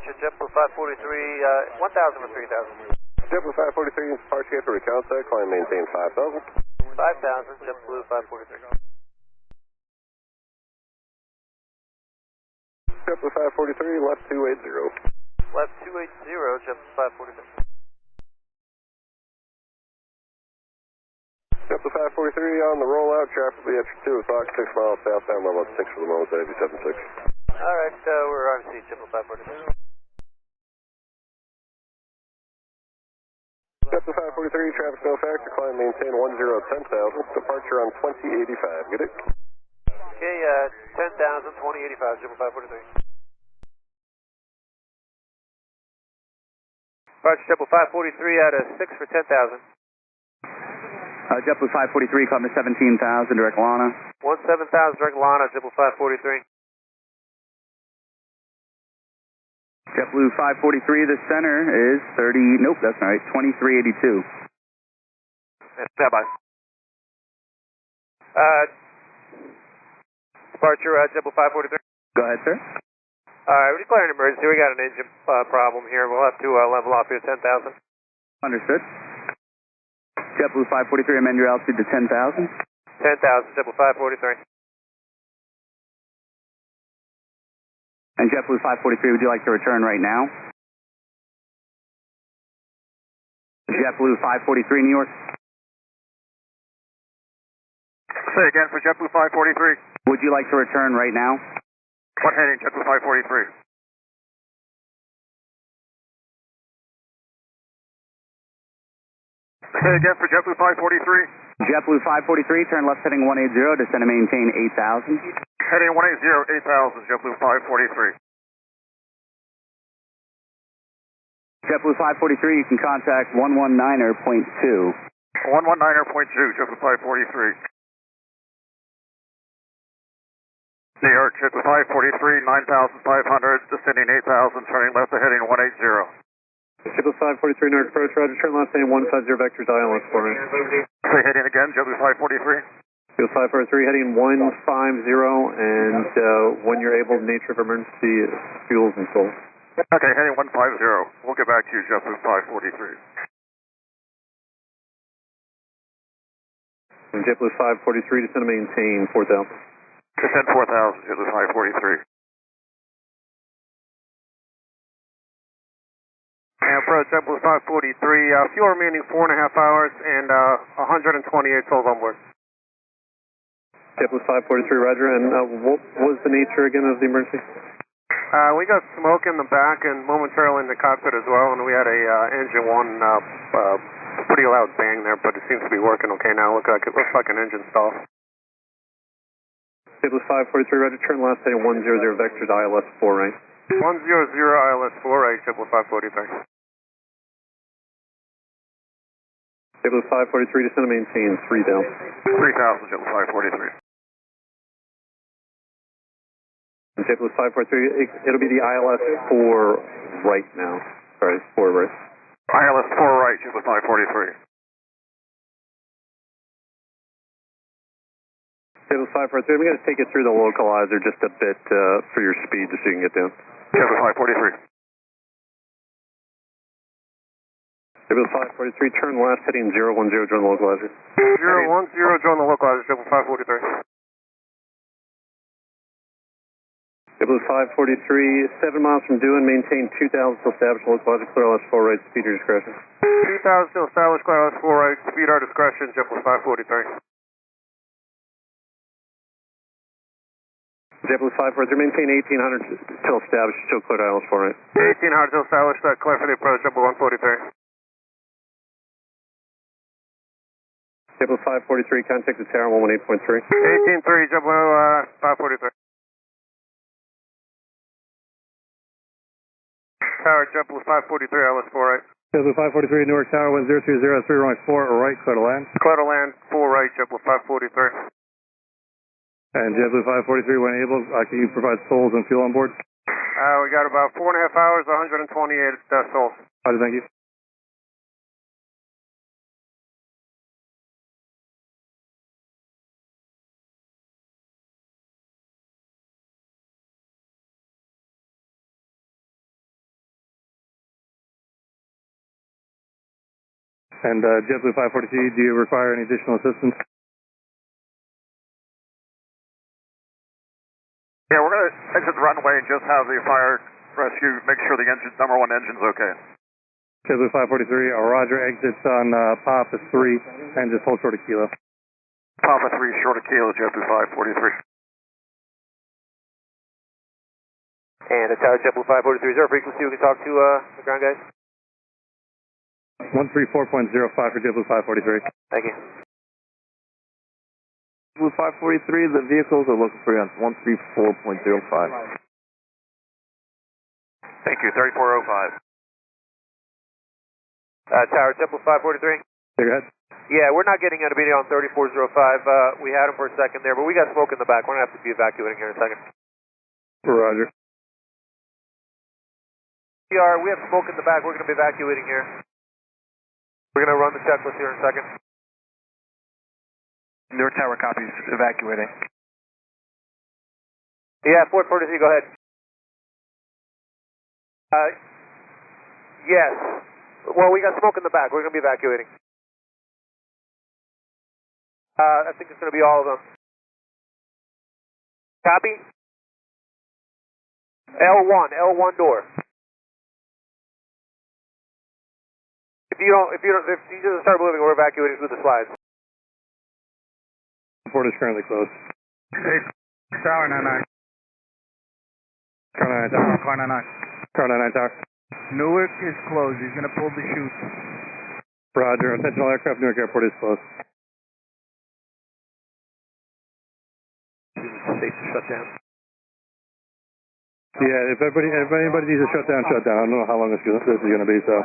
departure, JetBlue 543, 1,000 or 3,000. JetBlue 543 in departure for recontact, climb maintain 5,000. 5,000, JetBlue 543. JetBlue 543, left 280. Left 280, JetBlue 543. JetBlue 543 on the rollout, traffic will be at 2 o'clock, 6 miles southbound, level 6 for the moment, Heavy 76. Alright, we're on seat, JetBlue 543. JetBlue 543, traffic no factor, climb maintain 10,000, departure on 2085, get it? Okay, 10,000, 2085, JetBlue 543. Departure, JetBlue 543 out of 6 for 10,000. JetBlue 543, call me 17,000, direct Lana. 17,000, direct Lana, JetBlue 543. JetBlue 543, the center is 30, nope, that's not right, 2382. Stand by. Departure, JetBlue 543. Go ahead, sir. Alright, we're declaring an emergency. We got an engine problem here. We'll have to level off here 10,000. Understood. JetBlue 543, amend your altitude to 10,000. 10,000, JetBlue 543. And JetBlue 543, would you like to return right now? JetBlue 543, New York. Say again for JetBlue 543. Would you like to return right now? What heading, JetBlue 543? Say again for JetBlue 543. JetBlue 543, turn left heading 180, descend and maintain 8,000. Heading 180, 8,000, JetBlue 543. JetBlue 543, you can contact 119er.2. 119er.2, JetBlue 543. New York, JetBlue 543, 9,500, descending 8,000, turning left to heading 180. JetBlue 543, Newark approach, roger, turn left heading 150 vectors, ILS for me. Say heading again, JetBlue 543. JetBlue 543, heading 150, and when you're able, nature of emergency, fuels and full. Okay, heading 150. We'll get back to you, JetBlue 543. And JetBlue 543, descend and maintain 4,000. Descend 4,000, JetBlue 543. And approach JetBlue 543, fuel remaining 4.5 hours and 128 souls on board. JetBlue 543, roger, and what was the nature again of the emergency? We got smoke in the back and momentarily in the cockpit as well, and we had a engine one pretty loud bang there, but it seems to be working okay now. It looks like an engine stall. JetBlue 543, roger, turn left heading 100 vectors, ILS 4 right. 100 ILS 4 right, JetBlue 543. JetBlue 543, descend and maintain 3,000. 3,000, JetBlue 543. And JetBlue 543, it'll be the ILS 4 right now. Sorry, 4 right. ILS 4 right, JetBlue 543. JetBlue 543, I'm going to take it through the localizer just a bit for your speed just so you can get down. JetBlue 543. JetBlue 543, turn left heading 010, join the localizer. 010, join the localizer, JetBlue 543. JetBlue 543, 7 miles from due and maintain 2,000 to establish localizer, clear LS 4 right, speed your discretion. 2,000 to establish, clear LS 4 right, speed our discretion, JetBlue 543. JetBlue 543, maintain 1,800 till established, still clear ILS 4 right. 1,800 to establish, clear for the approach, JetBlue 143. JetBlue 543, contact the tower 118.3. 18.3, JetBlue 543. Tower, JetBlue 543, ILS 4 right. JetBlue 543, Newark Tower 1020, 3 runway 4 right, clear to land. Clear to land, 4 right, JetBlue 543. And JetBlue 543, when able, can you provide souls and fuel on board? We got about 4.5 hours, 128 souls. Thank you. And JetBlue 543, do you require any additional assistance? Yeah, we're going to exit the runway and just have the fire rescue make sure the engine, number one engine's okay. JetBlue 543, roger, exits on Papa 3, and just hold short of kilo. Papa 3 short of kilo, JetBlue 543. And the tower JetBlue 543, is there a frequency we can talk to the ground guys? 134.05 for JetBlue 543. Thank you. JetBlue 543, the vehicles are looking for you on 134.05. Thank you, 3405. Tower JetBlue 543. Go ahead. Yeah, we're not getting out of video on 3405. We had him for a second there, but we got smoke in the back. We're going to have to be evacuating here in a second. Roger. We have smoke in the back. We're going to be evacuating here. We're going to run the checklist here in a second. Newark Tower copies, evacuating. Yeah, 443, go ahead. Yes. Well, we got smoke in the back. We're going to be evacuating. I think it's going to be all of them. Copy? L1 door. If he doesn't start moving, we're evacuating through the slides. The port is currently closed. Hey, Tower 99. Tower 99 Tower. Car 99. Tower 99 Tower. Newark is closed. He's going to pull the chute. Roger. Attention all aircraft, Newark Airport is closed. Safe to shut down. Yeah, if anybody needs to shut down, shut down. I don't know how long this is going to be, so.